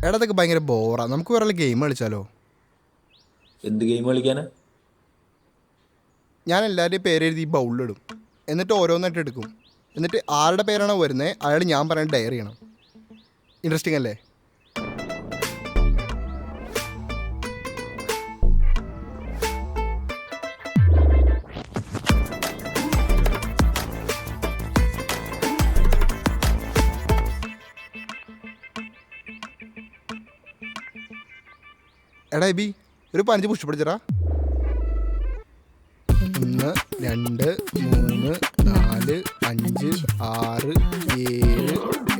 എടാ അതൊക്കെ ഭയങ്കര ബോറാ. നമുക്ക് വേറെ ഗെയിം കളിച്ചാലോ? എന്ത് ഗെയിം കളിക്കാനാ? ഞാൻ എല്ലാവരുടെയും പേരെഴുതി ബൗളിലിടും, എന്നിട്ട് ഓരോന്നായിട്ട് എടുക്കും. എന്നിട്ട് ആരുടെ പേരാണോ വരുന്നത് അയാൾ ഞാൻ പറയാൻ ഡയറി ചെയ്യണം. ഇൻട്രസ്റ്റിംഗ് അല്ലേ? എടാ എബി, ഒരു 5 പുഷ്പടിച്ചടാ. 1 2 3 4 5 6 7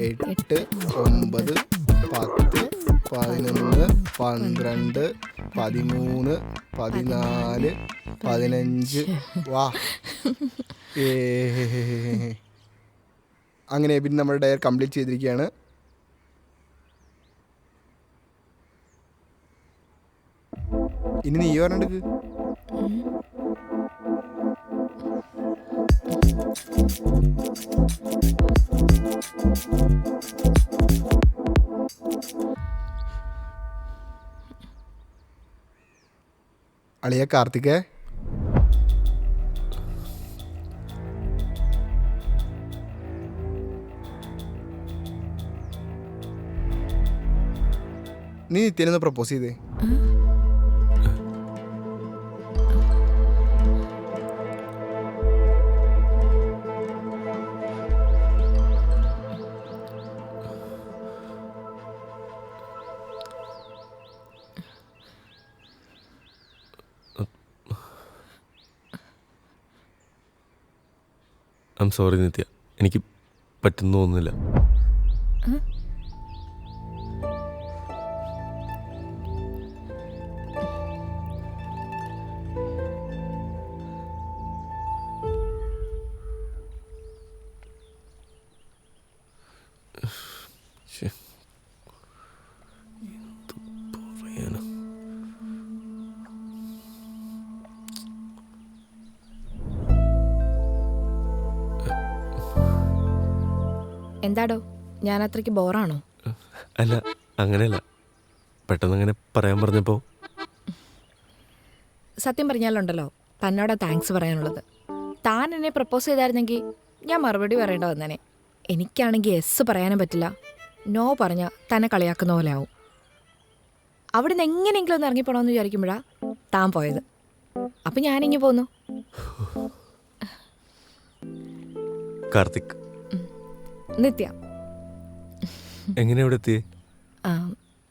8 9 10 11 12 13 14 15. വാ. അങ്ങനെ എബിൻ നമ്മുടെ ഡയർ കംപ്ലീറ്റ് ചെയ്തിരിക്കുകയാണ്. ഇനി നീ പറഞ്ഞെടുക്ക്. അളിയ കാർത്തികേ, നീ നിത്യനൊന്ന് പ്രപ്പോസ് ചെയ്തേ. ഐം സോറി നിത്യ, എനിക്ക് പറ്റുന്നു തോന്നുന്നില്ല. എന്താടോ, ഞാൻ അത്രയ്ക്ക് ബോറാണോ? അല്ല, അങ്ങനെയല്ല, പെട്ടെന്ന് അങ്ങനെ പറയാൻ പറഞ്ഞപ്പോൾ. സത്യം പറഞ്ഞാലുണ്ടല്ലോ, തന്നോടാ താങ്ക്സ് പറയാനുള്ളത്. താൻ എന്നെ പ്രപ്പോസ് ചെയ്തായിരുന്നെങ്കിൽ ഞാൻ മറുപടി പറയേണ്ട വന്നേനെ. എനിക്കാണെങ്കിൽ എസ് പറയാനും പറ്റില്ല. നോ പറഞ്ഞാൽ തന്നെ കളിയാക്കുന്ന പോലെ ആവും. അവിടെ നിന്ന് എങ്ങനെയെങ്കിലും ഒന്ന് ഇറങ്ങിപ്പോണമെന്ന് വിചാരിക്കുമ്പോഴാ താൻ പോയത്. അപ്പം ഞാനിങ്ങി പോന്നു. കാർത്തിക്, നിത്യ. എങ്ങനെ ഇവിടെ എത്തിയേ?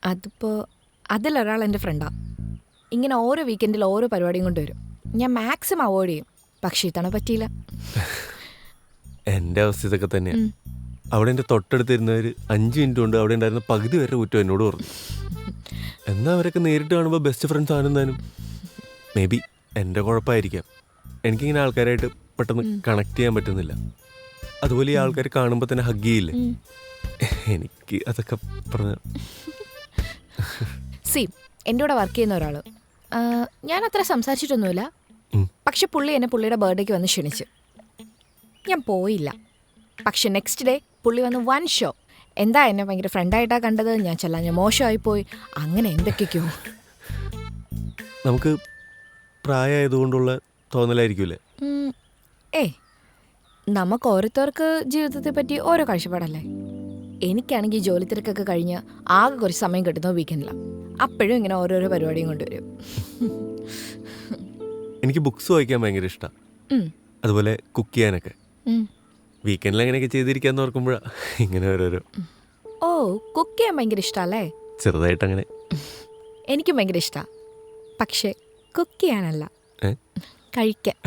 അതിപ്പോൾ അതിലൊരാൾ എൻ്റെ ഫ്രണ്ടാ. ഇങ്ങനെ ഓരോ വീക്കെൻഡിൽ ഓരോ പരിപാടിയും കൊണ്ടുവരും. ഞാൻ മാക്സിമം അവോയ്ഡ് ചെയ്യും, പക്ഷേ ഇത്തവണ പറ്റിയില്ല. എൻ്റെ അവസ്ഥ ഇതൊക്കെ തന്നെയാണ്. അവിടെ എൻ്റെ തൊട്ടടുത്തിരുന്നവർ 5 മിനിറ്റ് കൊണ്ട് അവിടെ ഉണ്ടായിരുന്ന പകുതി വരെ കുറ്റം എന്നോട് പറഞ്ഞു. എന്നാൽ അവരൊക്കെ നേരിട്ട് കാണുമ്പോൾ ബെസ്റ്റ് ഫ്രണ്ട്സ് ആണെന്നാലും. മേ ബി എൻ്റെ കുഴപ്പമായിരിക്കാം. എനിക്കിങ്ങനെ ആൾക്കാരായിട്ട് പെട്ടെന്ന് കണക്ട് ചെയ്യാൻ പറ്റുന്നില്ല. അതുപോലെ ഈ ആൾക്കാർ കാണുമ്പോൾ തന്നെ ഹഗ് ചെയ്യില്ലേ, എനിക്ക് അതൊക്കെ പറഞ്ഞ. എൻ്റെ കൂടെ വർക്ക് ചെയ്യുന്ന ഒരാൾ, ഞാൻ അത്ര സംസാരിച്ചിട്ടൊന്നുമില്ല. പക്ഷെ പുള്ളി എന്നെ പുള്ളിയുടെ ബർത്ത്ഡേക്ക് വന്ന് ക്ഷണിച്ചു. ഞാൻ പോയില്ല. പക്ഷെ നെക്സ്റ്റ് ഡേ പുള്ളി വന്ന് 1 ഷോ. എന്താ എന്നെ ഭയങ്കര ഫ്രണ്ടായിട്ടാണ് കണ്ടത്, ഞാൻ ചെല്ലാൻ മോശമായിപ്പോയി, അങ്ങനെ എന്തൊക്കെയൊക്കെയോ. നമുക്ക് പ്രായമായതുകൊണ്ടുള്ള തോന്നലായിരിക്കൂലേ? നമുക്ക് ഓരോരുത്തർക്ക് ജീവിതത്തെ പറ്റി ഓരോ കാഴ്ചപ്പാടല്ലേ. എനിക്കാണെങ്കിൽ ജോലി തിരക്കൊക്കെ കഴിഞ്ഞ് ആകെ കുറച്ച് സമയം കിട്ടുന്നത് വീക്കെൻഡിലാണ്. അപ്പോഴും ഇങ്ങനെ ഓരോരോ പരിപാടിയും കൊണ്ടുവരും. എനിക്ക് ബുക്സ് വായിക്കാൻ ഭയങ്കര ഇഷ്ടമാണ്, അതുപോലെ കുക്ക് ചെയ്യാനൊക്കെ. വീക്കെൻഡിൽ അങ്ങനെയൊക്കെ ചെയ്തിരിക്കാന്ന് ഓർക്കുമ്പോഴാണ് ഇങ്ങനെ ഓരോരോ. ഓ, കുക്ക് ചെയ്യാൻ ഭയങ്കര ഇഷ്ടമല്ലേ? ചെറുതായിട്ട് അങ്ങനെ. എനിക്കും ഭയങ്കര ഇഷ്ടമാണ്, പക്ഷേ കുക്ക് ചെയ്യാനല്ല, കഴിക്കാൻ.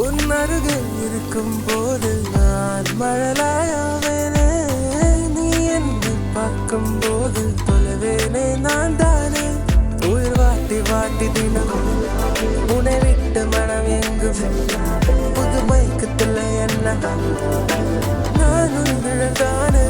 உன்னருகில் இருக்கும்போது நான் மழலையாவேனே, நீ என்னை பார்க்கும்போது தொலைவேனே நான் தானே. உயிர் வாட்டி வாட்டி தினமும் உன்னை விட்டு மனம் எங்கும் புது மயக்கத்தில் என்ன நான் உன் நிழல்தானே.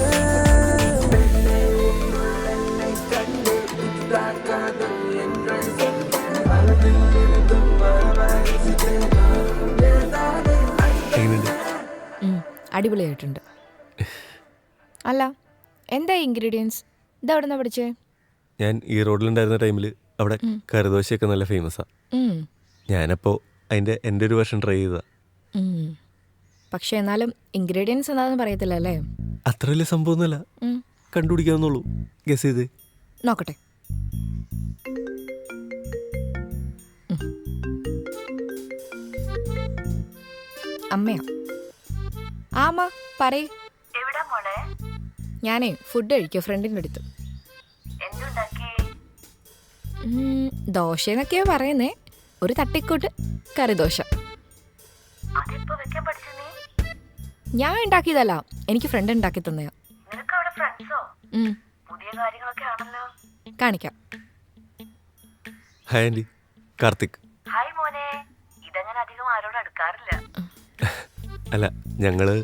അടിപൊളിയായിട്ടുണ്ട്. അല്ല, എന്താ ഇൻഗ്രീഡിയൻസ്? ഇതെവിടെ നിന്നാണ് പഠിച്ചേ? ഞാൻ ഈ റോഡിലുണ്ടായിരുന്ന ടൈമിൽ അവിടെ കറിദോശയൊക്കെ നല്ല ഫേമസാണ്. ഉം. ഞാനപ്പോൾ എൻ്റെ ഒരു വർഷം ട്രൈ ചെയ്തതാണ്. ഉം. പക്ഷെ എന്നാലും ഇൻഗ്രീഡിയൻസ് എന്താണെന്ന് പറയത്തില്ല അല്ലേ? അത്ര വലിയ സംഭവമൊന്നുമല്ല, ഉം. കണ്ടുപിടിക്കാവുന്നുള്ളൂ. ഗസ് ചെയ്ത് നോക്കട്ടെ. അമ്മയാ. ആ അമ്മ പറയ്. ഞാനേ ഫുഡ് കഴിക്കുക ഫ്രണ്ടിൻ്റെ അടുത്ത്. ദോശന്നൊക്കെയാ പറയുന്നേ. ഒരു തട്ടിക്കൂട്ട് കറിദോശ. ഞാൻ ഉണ്ടാക്കിയതല്ല, എനിക്ക് ഫ്രണ്ട് ഉണ്ടാക്കി തന്നെയാ. കാണിക്കാം. Hi aunty, Karthik. ഹായ് മോനെ, ഇതങ്ങനെ അധികം ആരോടും അടുക്കാറില്ല. അല്ല, ഞങ്ങള്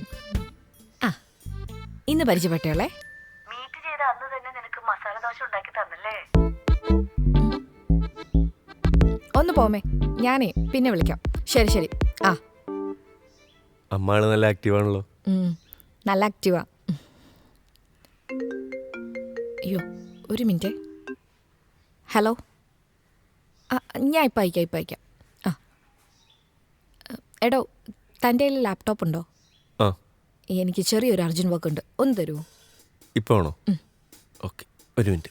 ഇന്ന് പരിചയപ്പെട്ടോളേ. മീറ്റ് ചെയ്ത അന്ന് തന്നെ നിനക്ക് മസാല ദോശ ഉണ്ടാക്കി തന്നല്ലേ? ഒന്ന് പോമേ, ഞാനേ പിന്നെ വിളിക്കാം. ശരി ശരി. ആ അമ്മാണ് നല്ല ആക്റ്റീവാണല്ലോ. നല്ല ആക്റ്റീവാ. അയ്യോ ഒരു മിനിറ്റ്. ഹലോ. ആ ഞാൻ ഇപ്പം അയക്കാം. ആ എടോ, തൻ്റെ കയ്യിൽ ലാപ്ടോപ്പ് ഉണ്ടോ? ആ, എനിക്ക് ചെറിയൊരു അർജൻറ്റ് വർക്ക് ഉണ്ട്, ഒന്ന് തരുമോ? ഇപ്പോൾ ആണോ? ഓക്കെ, ഒരു മിനിറ്റ്.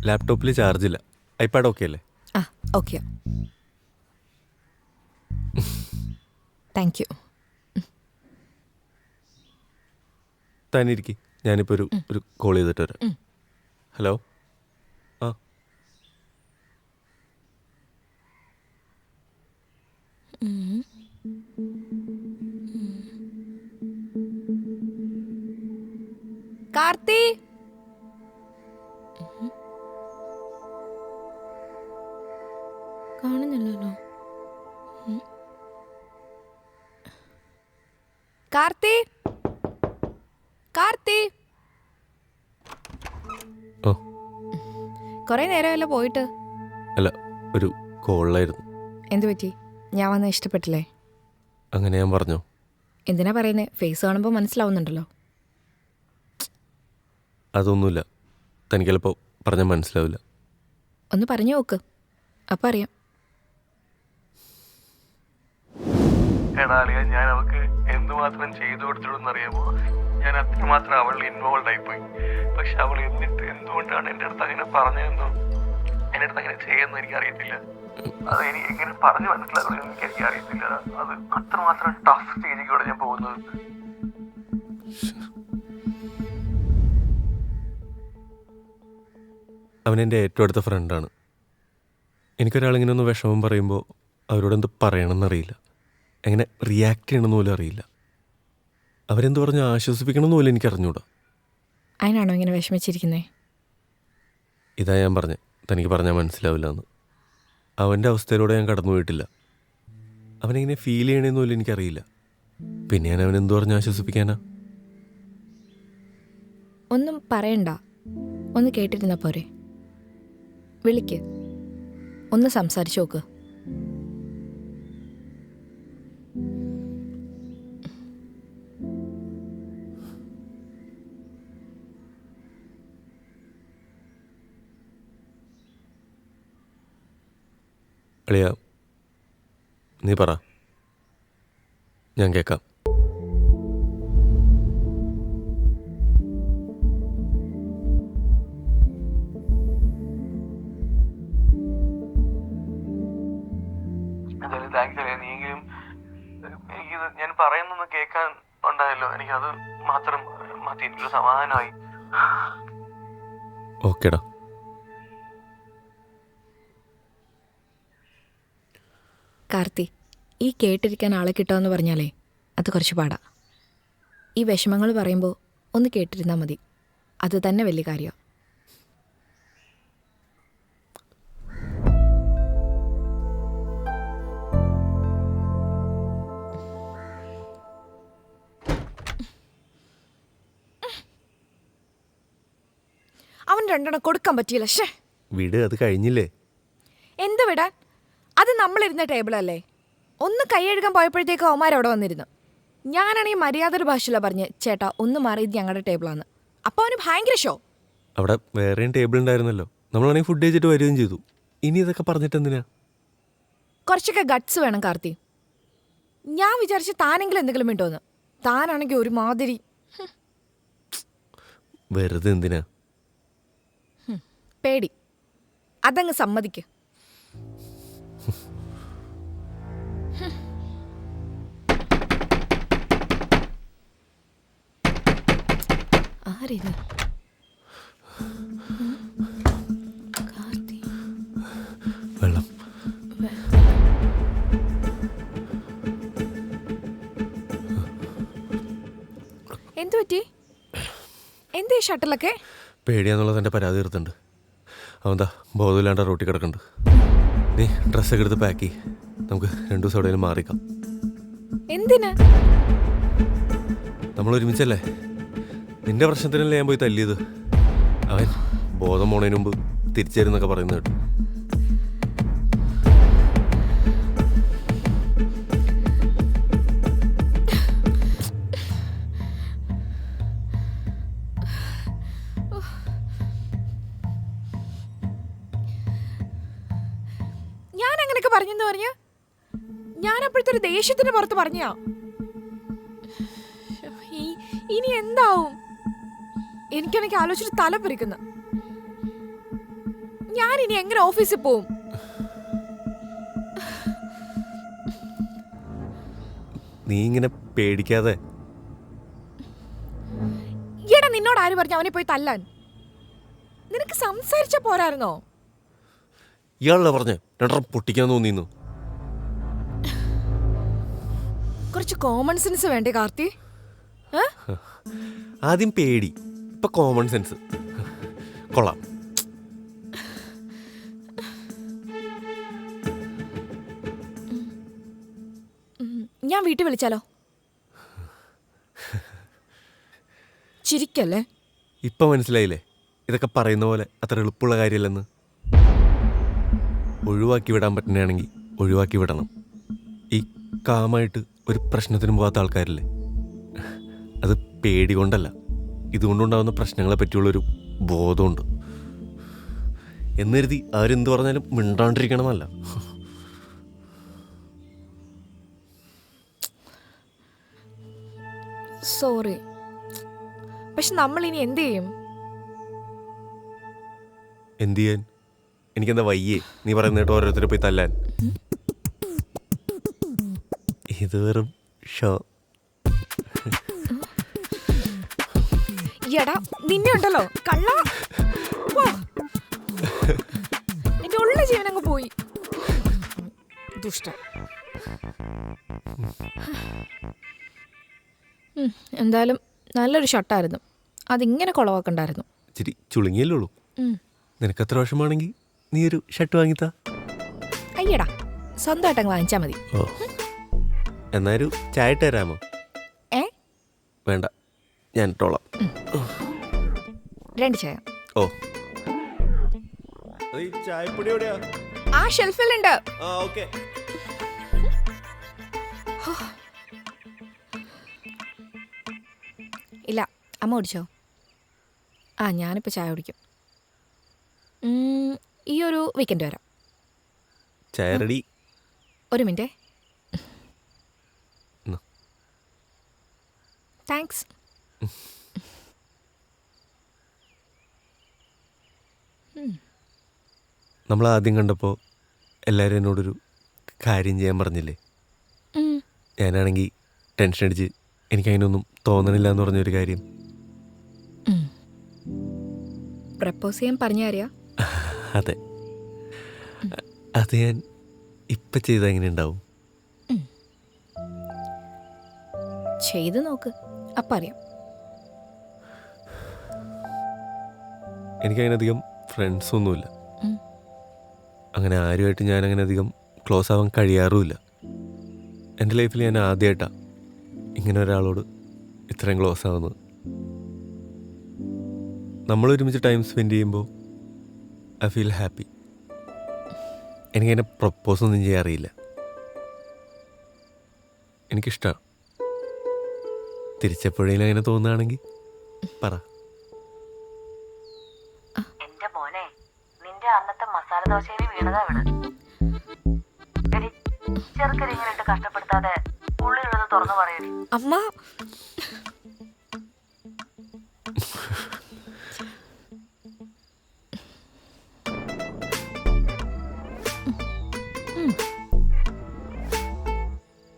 ലാപ്ടോപ്പിൽ ചാർജില്ല. ഐപാഡ് ഓക്കെ അല്ലേ? ആ ഓക്കെയാ. Thank you. താനിരിക്കും, ഞാനിപ്പോൾ ഒരു കോൾ ചെയ്തിട്ട് വരാം. ഹലോ. ആ കാർത്തി. കാണുന്നില്ലല്ലോ. കാർത്തി. കാർത്തി. ഓ കുറേ നേരമല്ലോ പോയിട്ട്. അല്ല, ഒരു കോളിലായിരുന്നു. എന്തു പറ്റി? ഞാൻ വന്ന ഇഷ്ടപ്പെട്ടില്ലേ? അങ്ങനെ ഞാൻ പറഞ്ഞോ? എന്തിനാ പറയുന്നേ? ഫേസ് കാണുമ്പോൾ മനസ്സിലാവുന്നുണ്ടല്ലോ. അതൊന്നുമില്ല, തനിക്ക് ചിലപ്പോൾ പറഞ്ഞാൽ മനസ്സിലാവില്ല. ഒന്ന് പറഞ്ഞു നോക്ക്, അപ്പം അറിയാം. എടാളിയ, ഞാൻ അവൾക്ക് എന്തുമാത്രം ചെയ്തു കൊടുത്തിടുന്നറിയാമോ? ഞാൻ അത്രമാത്രം അവൾ ഇൻവോൾവ് ആയിപ്പോയി. പക്ഷെ അവൾ എന്നിട്ട് എന്തുകൊണ്ടാണ് എൻ്റെ അടുത്ത് അങ്ങനെ പറഞ്ഞതെന്നോ എൻ്റെ അടുത്ത് അങ്ങനെ ചെയ്യുമെന്നോ എനിക്കറിയത്തില്ല. അത് എനിക്ക് എങ്ങനെ പറഞ്ഞു മനസ്സിലാക്കണമെന്ന് എനിക്ക് അറിയത്തില്ല. അത് അത്രമാത്രം ടഫ് സ്റ്റേജിലൂടെ ഞാൻ പോകുന്നത്. അവൻ എൻ്റെ ഏറ്റവും അടുത്ത ഫ്രണ്ടാണ്. എനിക്കൊരാളിങ്ങനെ ഒന്ന് വിഷമം പറയുമ്പോൾ അവരോടെന്ത് പറയണമെന്നറിയില്ല, എങ്ങനെ റിയാക്ട് ചെയ്യണമെന്ന് പോലും അറിയില്ല. അവരെന്ത് പറഞ്ഞ് ആശ്വസിപ്പിക്കണമെന്ന് പോലും എനിക്ക് അറിഞ്ഞൂടാ. അതിനാണോ ഇങ്ങനെ വിഷമിച്ചിരിക്കുന്നേ? ഇതാ ഞാൻ പറഞ്ഞത്, തനിക്ക് പറഞ്ഞാൽ മനസ്സിലാവില്ല എന്ന്. അവൻ്റെ അവസ്ഥയിലൂടെ ഞാൻ കടന്നു പോയിട്ടില്ല. അവനെങ്ങനെ ഫീൽ ചെയ്യണമെന്ന് പോലും എനിക്കറിയില്ല. പിന്നെ ഞാൻ അവനെന്ത് പറഞ്ഞ് ആശ്വസിപ്പിക്കാനാ? ഒന്നും പറയണ്ട, ഒന്ന് കേട്ടിരുന്നാ പോരെ. വിളിക്ക്, ഒന്ന് സംസാരിച്ചു നോക്ക്. അളിയ, നീ പറ, ഞാൻ കേൾക്കാം. എന്തായാലും താങ്ക്സ് അല്ലേ. നീയെങ്കിലും എനിക്കിത് ഞാൻ പറയുന്നൊന്ന് കേൾക്കാൻ ഉണ്ടായല്ലോ, എനിക്കത് മാത്രം മതി. എനിക്കൊരു സമാധാനമായി. ഓക്കേടാ. കാർത്തി, ഈ കേട്ടിരിക്കാൻ ആളെ കിട്ടുമെന്ന് പറഞ്ഞാലേ അത് കുറച്ച് പാടാ. ഈ വിഷമങ്ങൾ പറയുമ്പോൾ ഒന്ന് കേട്ടിരുന്നാൽ മതി, അത് തന്നെ വലിയ കാര്യമാണ്. അവൻ അതിന് 2 കൊടുക്കാൻ പറ്റിയില്ല. ഷേ, വീട് അത് കഴിഞ്ഞില്ലേ? എന്ത് വിടാൻ? അത് നമ്മളിരുന്ന ടേബിളല്ലേ. ഒന്ന് കൈ കഴുകാൻ പോയപ്പോഴത്തേക്ക് അവന്മാർ അവിടെ വന്നിരുന്നു. ഞാനാണെങ്കിൽ മര്യാദയുടെ ഭാഷയിലാണ് പറഞ്ഞ്, ചേട്ടാ ഒന്ന് മാറി, ഇത് ഞങ്ങളുടെ ടേബിളാണ്. അപ്പോൾ അവന് ഭയങ്കര ഷോ. അവിടെ വേറെയും ടേബിൾ ഉണ്ടായിരുന്നല്ലോ. നമ്മളാണെങ്കിൽ ഫുഡ് കഴിച്ചിട്ട് വരികയും ചെയ്തു. ഇനി ഇതൊക്കെ പറഞ്ഞിട്ട് എന്തിനാ? കുറച്ചൊക്കെ ഗട്ട്സ് വേണം കാർത്തി. ഞാൻ വിചാരിച്ച് താനെങ്കിലും എന്തെങ്കിലും മിണ്ടോന്ന്. താനാണെങ്കിൽ ഒരുമാതിരി. വെറുതെ എന്തിനാ? പേടി. അതങ്ങ് സമ്മതിക്ക്. ആരിത്? കാർത്തി. വെള്ളം. എന്തു പറ്റി? എന്തേ ഷട്ടിലൊക്കെ? പേടിയാന്നുള്ളത് എൻ്റെ പരാതി തീർത്തുണ്ട്. അവന്താ ബോധമില്ലാണ്ട് റോട്ടിൽ കിടക്കുന്നുണ്ട്. നീ ഡ്രസ്സൊക്കെ എടുത്ത് പാക്ക് ചെയ്യ്. നമുക്ക് 2 ദിവസം എവിടെയെങ്കിലും മാറിക്കാം. എന്തിന്? നമ്മൾ ഒരുമിച്ചല്ലേ? നിന്റെ പ്രശ്നത്തിനല്ലേ ഞാൻ പോയി തല്ലിയത്. അവൻ ബോധം പോണതിന് മുമ്പ് തിരിച്ചേരുന്നൊക്കെ പറയുന്നത് കേട്ടു. ഞാൻ അങ്ങനെയൊക്കെ പറഞ്ഞെന്ന് പറഞ്ഞ ഞാൻ അപ്പോഴത്തെ ഒരു ദേഷ്യത്തിന് പുറത്ത് പറഞ്ഞാ. ഇനി എന്താവും? എനിക്കാണെങ്കിൽ ആലോചിച്ചിട്ട് തല പിരിക്കുന്ന. ഞാൻ ഇനി എങ്ങനെ ഓഫീസിൽ പോവും? നീ ഇങ്ങനെ പേടിക്കാതെ. ഈയിടെ നിന്നോട് ആര് പറഞ്ഞു അവനെ പോയി തല്ലാൻ? നിനക്ക് സംസാരിച്ച പോരായിരുന്നോ? ഇയാളല്ലേ പറഞ്ഞേ 2 പൊട്ടിക്കാൻ തോന്നിന്നു. കുറച്ച് കോമൺ സെൻസ് വേണ്ടേ കാർത്തി? ആദ്യം പേടി, ഇപ്പൊ കോമൺ സെൻസ്. കൊള്ളാം. ഞാൻ വീട്ടിൽ വിളിച്ചാലോ? ചിരിക്കല്ലേ? ഇപ്പൊ മനസ്സിലായില്ലേ ഇതൊക്കെ പറയുന്ന പോലെ അത്ര എളുപ്പമുള്ള കാര്യമല്ലെന്ന്? ഒഴിവാക്കി വിടാൻ പറ്റുന്നതാണെങ്കിൽ ഒഴിവാക്കി വിടണം. ഈ കാമായിട്ട് ഒരു പ്രശ്നത്തിനും പോകാത്ത ആൾക്കാരില്ലേ, അത് പേടി കൊണ്ടല്ല, ഇതുകൊണ്ടുണ്ടാകുന്ന പ്രശ്നങ്ങളെ പറ്റിയുള്ളൊരു ബോധമുണ്ട്. എന്നരുതി ആരെന്ത് പറഞ്ഞാലും മിണ്ടാണ്ടിരിക്കണമെന്നല്ല. സോറി, പക്ഷെ നമ്മൾ ഇനി എന്ത് ചെയ്യും? എന്ത് ചെയ്യാൻ? എനിക്കെന്താ വയ്യേ നീ പറയുന്നേട്ട് ഓരോരുത്തരെ പോയി തല്ലാൻ? ഇത് വെറും ഷോ. എടാ നിന്നെ ഉണ്ടല്ലോ കള്ള. നിന്റെ ഉള്ള ജീവനങ്ങ് പോയി. ദുഷ്ട. എന്തായാലും നല്ലൊരു ഷർട്ടായിരുന്നു. അതിങ്ങനെ കുളവാക്കണ്ടായിരുന്നു. ഇച്ചിരി ചുളുങ്ങിയല്ലേ ഉള്ളൂ. നിനക്കത്ര വിഷമാണെങ്കിൽ നീ ഒരു ഷർട്ട് വാങ്ങിത്താ. അയ്യടാ, സ്വന്തമായിട്ടങ്ങ് വാങ്ങിച്ചാൽ മതി. ഓ, എന്നാ ഒരു ചായ ഇട്ട് തരാമോ? വേണ്ട, ഞാൻ ഇട്ടോളാം. 2 ചായ. ഓ, ചായപ്പൊടി എവിടെയാ? ആ ഷെൽഫിലുണ്ട്. ഓക്കെ. ഇല്ല, അമ്മ കുടിച്ചോ? ഞാനിപ്പോൾ ചായ കുടിക്കും. ഈ ഒരു വീക്കെൻഡ് വരാം. ചായ റെഡി. ഒരു മിനിറ്റ്. താങ്ക്സ്. നമ്മൾ ആദ്യം കണ്ടപ്പോൾ എല്ലാവരും എന്നോടൊരു കാര്യം ചെയ്യാൻ പറഞ്ഞില്ലേ? ഞാനാണെങ്കിൽ ടെൻഷൻ അടിച്ച് എനിക്കതിനൊന്നും തോന്നണില്ല എന്ന് പറഞ്ഞൊരു കാര്യം. പ്രപ്പോസ് ചെയ്യാൻ പറഞ്ഞാരിയാ? അതെ, അത് ഞാൻ ഇപ്പം ചെയ്താൽ എങ്ങനെ ഉണ്ടാവും? ചെയ്ത് നോക്ക്, അപ്പം അറിയാം. എനിക്കതിനധികം ഫ്രണ്ട്സൊന്നുമില്ല. അങ്ങനെ ആരുമായിട്ട് ഞാനങ്ങനെ അധികം ക്ലോസ് ആവാൻ കഴിയാറുമില്ല. എൻ്റെ ലൈഫിൽ ഞാൻ ആദ്യമായിട്ടാണ് ഇങ്ങനെ ഒരാളോട് ഇത്രയും ക്ലോസ് ആവുന്നത്. നമ്മൾ ഒരുമിച്ച് ടൈം സ്പെൻഡ് ചെയ്യുമ്പോൾ ഐ ഫീൽ ഹാപ്പി. എനിക്കതിനെ പ്രപ്പോസ് ഒന്നും ചെയ്യാൻ അറിയില്ല. എനിക്കിഷ്ടമാണ്. തിരിച്ചെപ്പോഴേലും അങ്ങനെ തോന്നുകയാണെങ്കിൽ പറ. എന്റെ മോനെ, നിന്റെ അന്നത്തെ മസാല ദോശയിൽ വീണതാ ഇവിടെ. എടി, ചെറുക്കനെ ഇങ്ങനെ ഇട്ട് കഷ്ടപ്പെടുത്താതെ ഉള്ളിലുള്ളത് തുറന്നു പറയടി. അമ്മ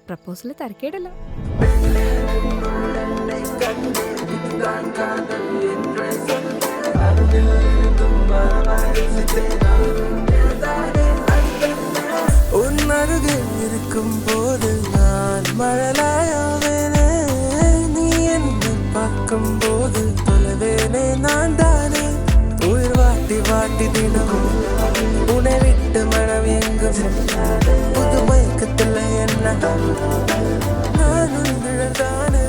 പ്രപ്പോസൽ തിരക്കേടല്ല. உன்னருகே இருக்கும் போது நான் மழலையாவேனே, நீ என்னை பார்க்கும் போது தொலைவேனே நான் தானே. உயிர் வாட்டி வாட்டி தினமும் உன்னை விட்டு மனம் எங்கும் புது மயக்கத்தில் என்ன நான் உன் நிழல்தானே.